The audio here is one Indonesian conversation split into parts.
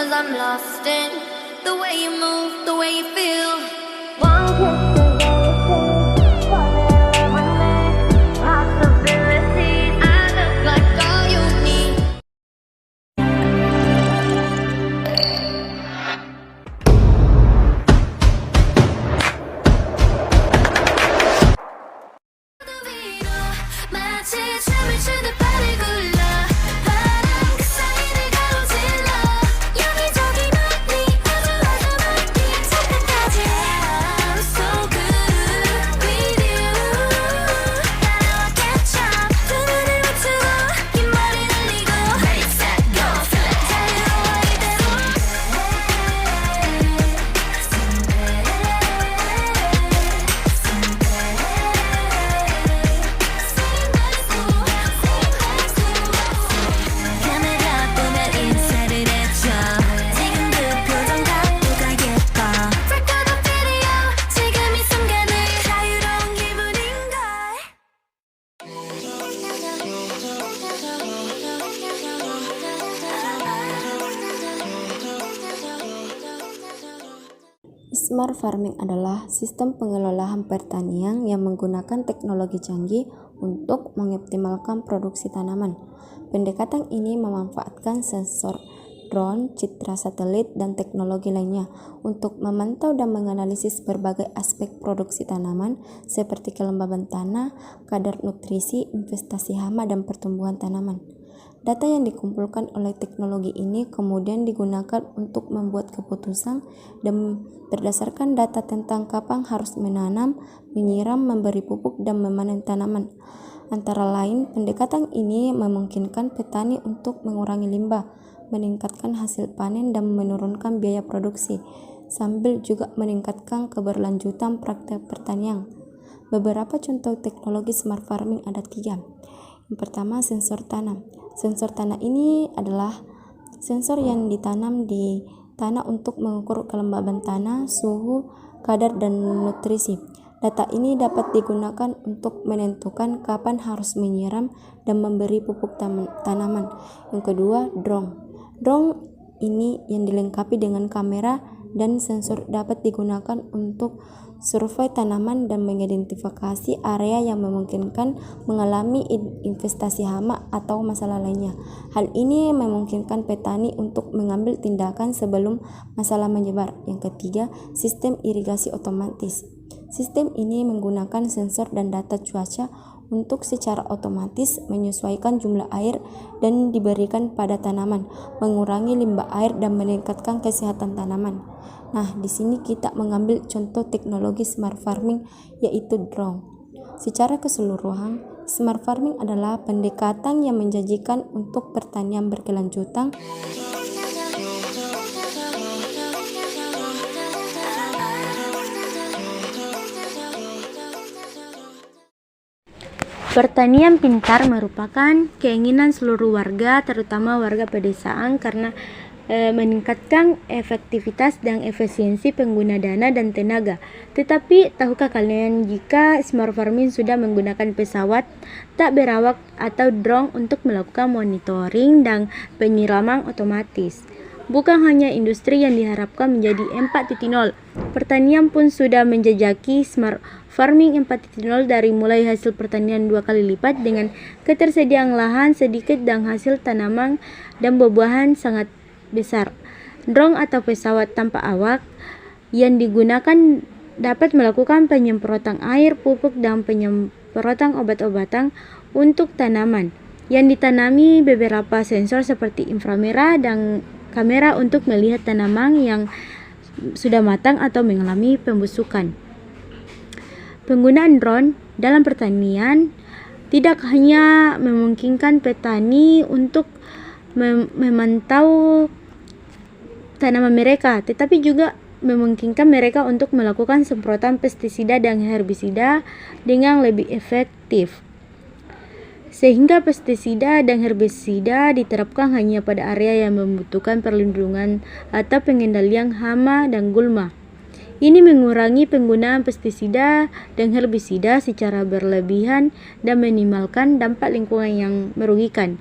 'cause I'm lost in the way you move, the way you feel. One kiss possibilities. I look like all you need. 마치 춤을 추듯 발을 굴러 바람 그 사이를 가로질러 여기저기 멀리 아주 멀리 저끝까지 I'm so good with you 따라와 catch up 두 눈을 맞추고 긴 머리 날리고 Ready set go feel it 자유로워 이대로 카메라 보면 인사를 해줘 지금 그 표정 각도가 예뻐 Break out the video 지금 이 순간을 자유로운 기분인걸 Smart farming adalah sistem pengelolaan pertanian yang menggunakan teknologi canggih untuk mengoptimalkan produksi tanaman. Pendekatan ini memanfaatkan sensor, drone, citra satelit, dan teknologi lainnya untuk memantau dan menganalisis berbagai aspek produksi tanaman seperti kelembaban tanah, kadar nutrisi, investasi hama, dan pertumbuhan tanaman. Data yang dikumpulkan oleh teknologi ini kemudian digunakan untuk membuat keputusan dan berdasarkan data tentang kapan harus menanam, menyiram, memberi pupuk, dan memanen tanaman. Antara lain, pendekatan ini memungkinkan petani untuk mengurangi limbah, meningkatkan hasil panen, dan menurunkan biaya produksi, sambil juga meningkatkan keberlanjutan praktek pertanian. Beberapa contoh teknologi smart farming ada 3. Yang pertama, sensor tanam. Sensor tanah ini adalah sensor yang ditanam di tanah untuk mengukur kelembaban tanah, suhu, kadar, dan nutrisi. Data ini dapat digunakan untuk menentukan kapan harus menyiram dan memberi pupuk tanaman. Yang kedua, drone. Drone ini yang dilengkapi dengan kamera dan sensor dapat digunakan untuk survei tanaman dan mengidentifikasi area yang memungkinkan mengalami investasi hama atau masalah lainnya. Hal ini memungkinkan petani untuk mengambil tindakan sebelum masalah menyebar. Yang ketiga, sistem irigasi otomatis. Sistem ini menggunakan sensor dan data cuaca untuk secara otomatis menyesuaikan jumlah air dan diberikan pada tanaman, mengurangi limbah air dan meningkatkan kesehatan tanaman. Nah, di sini kita mengambil contoh teknologi smart farming yaitu drone. Secara keseluruhan, smart farming adalah pendekatan yang menjanjikan untuk pertanian berkelanjutan Pertanian pintar merupakan keinginan seluruh warga, terutama warga pedesaan, karena meningkatkan efektivitas dan efisiensi pengguna dana dan tenaga. Tetapi tahukah kalian jika smart farming sudah menggunakan pesawat tak berawak atau drone untuk melakukan monitoring dan penyiraman otomatis? Bukan hanya industri yang diharapkan menjadi 4.0, pertanian pun sudah menjajaki smart farming 4.0 dari mulai hasil pertanian 2 kali lipat dengan ketersediaan lahan sedikit dan hasil tanaman dan buah-buahan sangat besar. Drone atau pesawat tanpa awak yang digunakan dapat melakukan penyemprotan air, pupuk, dan penyemprotan obat-obatan untuk tanaman yang ditanami beberapa sensor seperti inframerah dan kamera untuk melihat tanaman yang sudah matang atau mengalami pembusukan. Penggunaan drone dalam pertanian tidak hanya memungkinkan petani untuk memantau tanaman mereka, tetapi juga memungkinkan mereka untuk melakukan semprotan pestisida dan herbisida dengan lebih efektif. Sehingga pestisida dan herbisida diterapkan hanya pada area yang membutuhkan perlindungan atau pengendalian hama dan gulma. Ini mengurangi penggunaan pestisida dan herbisida secara berlebihan dan minimalkan dampak lingkungan yang merugikan.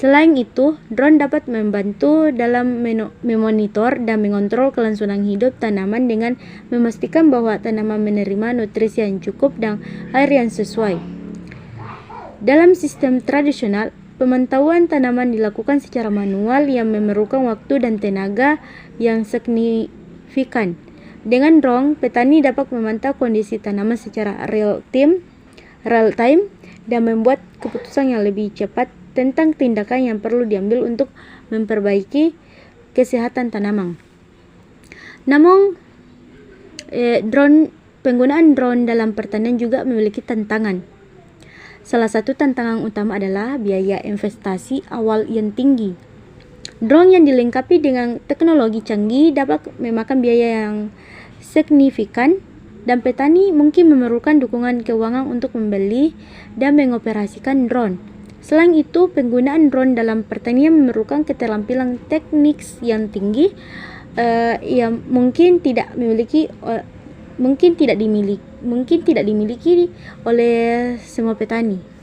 Selain itu, drone dapat membantu dalam memonitor dan mengontrol kelangsungan hidup tanaman dengan memastikan bahwa tanaman menerima nutrisi yang cukup dan air yang sesuai. Dalam sistem tradisional, pemantauan tanaman dilakukan secara manual yang memerlukan waktu dan tenaga yang signifikan. Dengan drone, petani dapat memantau kondisi tanaman secara real time dan membuat keputusan yang lebih cepat tentang tindakan yang perlu diambil untuk memperbaiki kesehatan tanaman. Namun, penggunaan drone dalam pertanian juga memiliki tantangan. Salah satu tantangan utama adalah biaya investasi awal yang tinggi. Drone yang dilengkapi dengan teknologi canggih dapat memakan biaya yang signifikan dan petani mungkin memerlukan dukungan keuangan untuk membeli dan mengoperasikan drone. Selain itu, penggunaan drone dalam pertanian memerlukan keterampilan teknis yang tinggi yang mungkin tidak dimiliki oleh semua petani.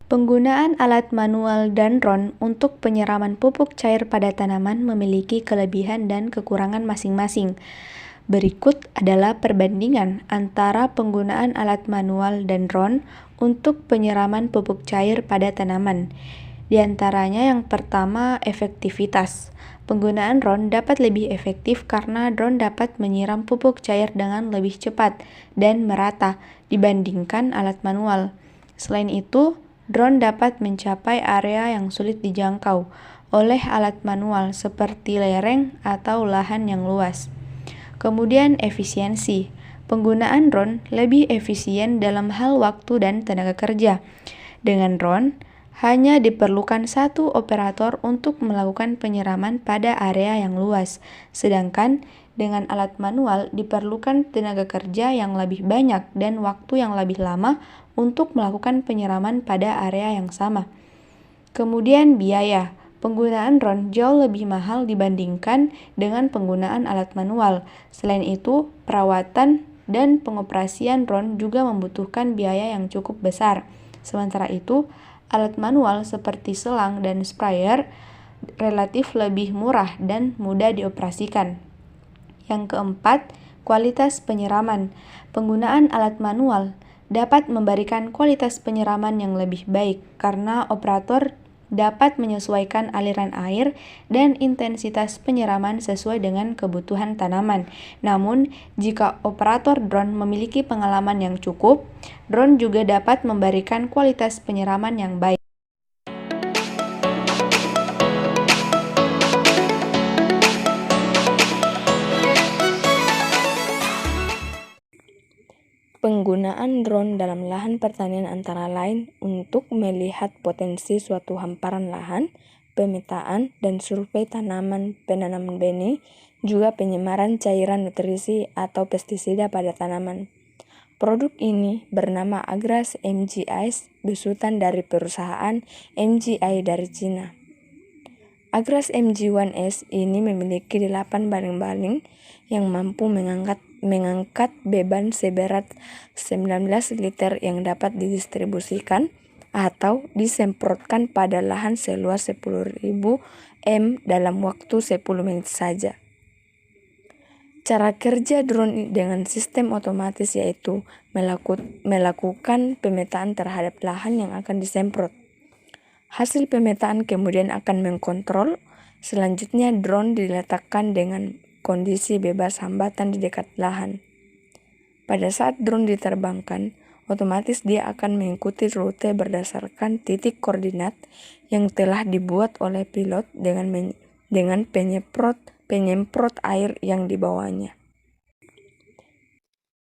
Penggunaan alat manual dan drone untuk penyiraman pupuk cair pada tanaman memiliki kelebihan dan kekurangan masing-masing. Berikut adalah perbandingan antara penggunaan alat manual dan drone untuk penyiraman pupuk cair pada tanaman. Di antaranya yang pertama, efektivitas. Penggunaan drone dapat lebih efektif karena drone dapat menyiram pupuk cair dengan lebih cepat dan merata dibandingkan alat manual. Selain itu, drone dapat mencapai area yang sulit dijangkau oleh alat manual seperti lereng atau lahan yang luas. Kemudian efisiensi. Penggunaan drone lebih efisien dalam hal waktu dan tenaga kerja. Dengan drone, hanya diperlukan satu operator untuk melakukan penyiraman pada area yang luas. Sedangkan dengan alat manual diperlukan tenaga kerja yang lebih banyak dan waktu yang lebih lama untuk melakukan penyiraman pada area yang sama. Kemudian biaya. Penggunaan drone jauh lebih mahal dibandingkan dengan penggunaan alat manual. Selain itu, perawatan dan pengoperasian drone juga membutuhkan biaya yang cukup besar. Sementara itu, alat manual seperti selang dan sprayer relatif lebih murah dan mudah dioperasikan. Yang keempat, kualitas penyiraman. Penggunaan alat manual dapat memberikan kualitas penyiraman yang lebih baik karena operator dapat menyesuaikan aliran air dan intensitas penyiraman sesuai dengan kebutuhan tanaman. Namun, jika operator drone memiliki pengalaman yang cukup, drone juga dapat memberikan kualitas penyiraman yang baik. Penggunaan drone dalam lahan pertanian antara lain untuk melihat potensi suatu hamparan lahan, pemetaan dan survei tanaman penanaman benih, juga penyemaran cairan nutrisi atau pestisida pada tanaman. Produk ini bernama Agras MGI, besutan dari perusahaan MGI dari Cina. Agras MG1S ini memiliki 8 baling-baling yang mampu mengangkat beban seberat 19 liter yang dapat didistribusikan atau disemprotkan pada lahan seluas 10.000 m dalam waktu 10 menit saja. Cara kerja drone dengan sistem otomatis yaitu melakukan pemetaan terhadap lahan yang akan disemprot. Hasil pemetaan kemudian akan mengkontrol. Selanjutnya drone diletakkan dengan kondisi bebas hambatan di dekat lahan. Pada saat drone diterbangkan, otomatis dia akan mengikuti rute berdasarkan titik koordinat yang telah dibuat oleh pilot dengan penyemprot air yang dibawanya.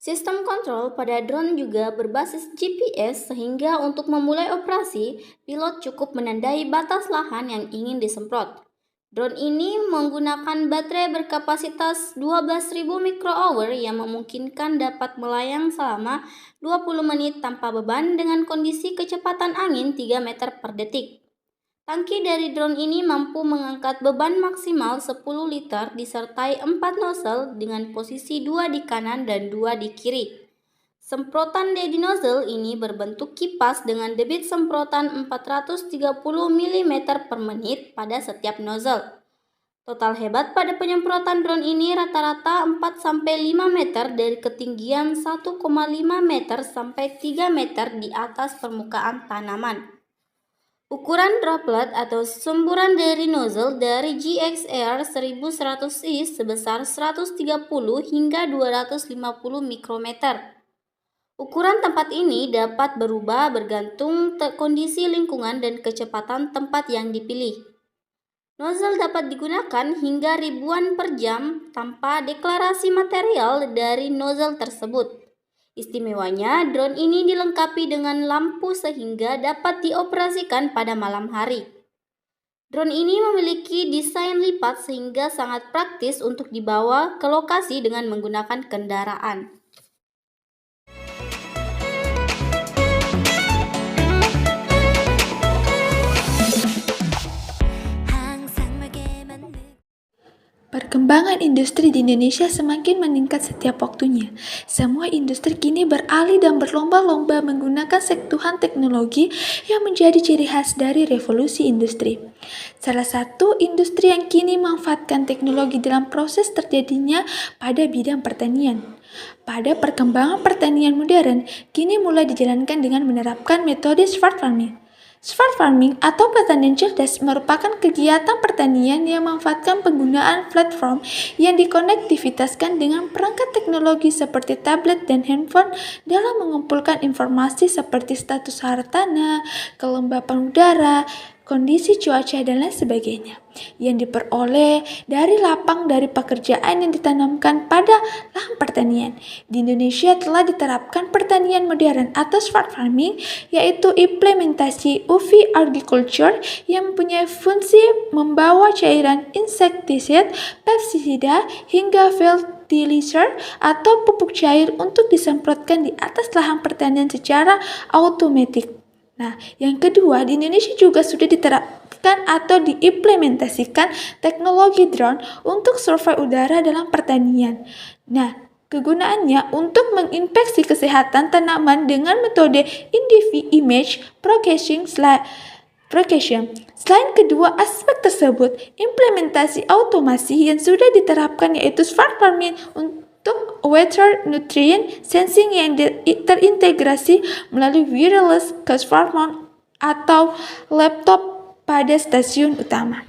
Sistem kontrol pada drone juga berbasis GPS sehingga untuk memulai operasi, pilot cukup menandai batas lahan yang ingin disemprot. Drone ini menggunakan baterai berkapasitas 12.000 mikrohour yang memungkinkan dapat melayang selama 20 menit tanpa beban dengan kondisi kecepatan angin 3 meter per detik. Tangki dari drone ini mampu mengangkat beban maksimal 10 liter disertai 4 nozzle dengan posisi 2 di kanan dan 2 di kiri. Semprotan dari nozzle ini berbentuk kipas dengan debit semprotan 430 mm per menit pada setiap nozzle. Total hebat pada penyemprotan drone ini rata-rata 4-5 meter dari ketinggian 1,5 meter sampai 3 meter di atas permukaan tanaman. Ukuran droplet atau semburan dari nozzle dari GXR 1100i sebesar 130 hingga 250 mikrometer. Ukuran tempat ini dapat berubah bergantung kondisi lingkungan dan kecepatan tempat yang dipilih. Nozzle dapat digunakan hingga ribuan per jam tanpa deklarasi material dari nozzle tersebut. Istimewanya, drone ini dilengkapi dengan lampu sehingga dapat dioperasikan pada malam hari. Drone ini memiliki desain lipat sehingga sangat praktis untuk dibawa ke lokasi dengan menggunakan kendaraan. Perkembangan industri di Indonesia semakin meningkat setiap waktunya. Semua industri kini beralih dan berlomba-lomba menggunakan sentuhan teknologi yang menjadi ciri khas dari revolusi industri. Salah satu industri yang kini memanfaatkan teknologi dalam proses terjadinya pada bidang pertanian. Pada perkembangan pertanian modern, kini mulai dijalankan dengan menerapkan metode smart farming. Smart farming atau pertanian cerdas merupakan kegiatan pertanian yang memanfaatkan penggunaan platform yang dikonektivitaskan dengan perangkat teknologi seperti tablet dan handphone dalam mengumpulkan informasi seperti status tanah, kelembapan udara, kondisi cuaca, dan lain sebagainya yang diperoleh dari lapang dari pekerjaan yang ditanamkan pada lahan pertanian. Di Indonesia telah diterapkan pertanian modern atau smart farming, yaitu implementasi UV agriculture yang mempunyai fungsi membawa cairan insektisida, pestisida, hingga fertilizer atau pupuk cair untuk disemprotkan di atas lahan pertanian secara otomatis. Nah, yang kedua, di Indonesia juga sudah diterapkan atau diimplementasikan teknologi drone untuk survei udara dalam pertanian. Nah, kegunaannya untuk menginspeksi kesehatan tanaman dengan metode in-depth image processing. Selain kedua aspek tersebut, implementasi otomasi yang sudah diterapkan yaitu smart farming untuk water nutrient sensing yang terintegrasi melalui wireless smartphone atau laptop pada stasiun utama.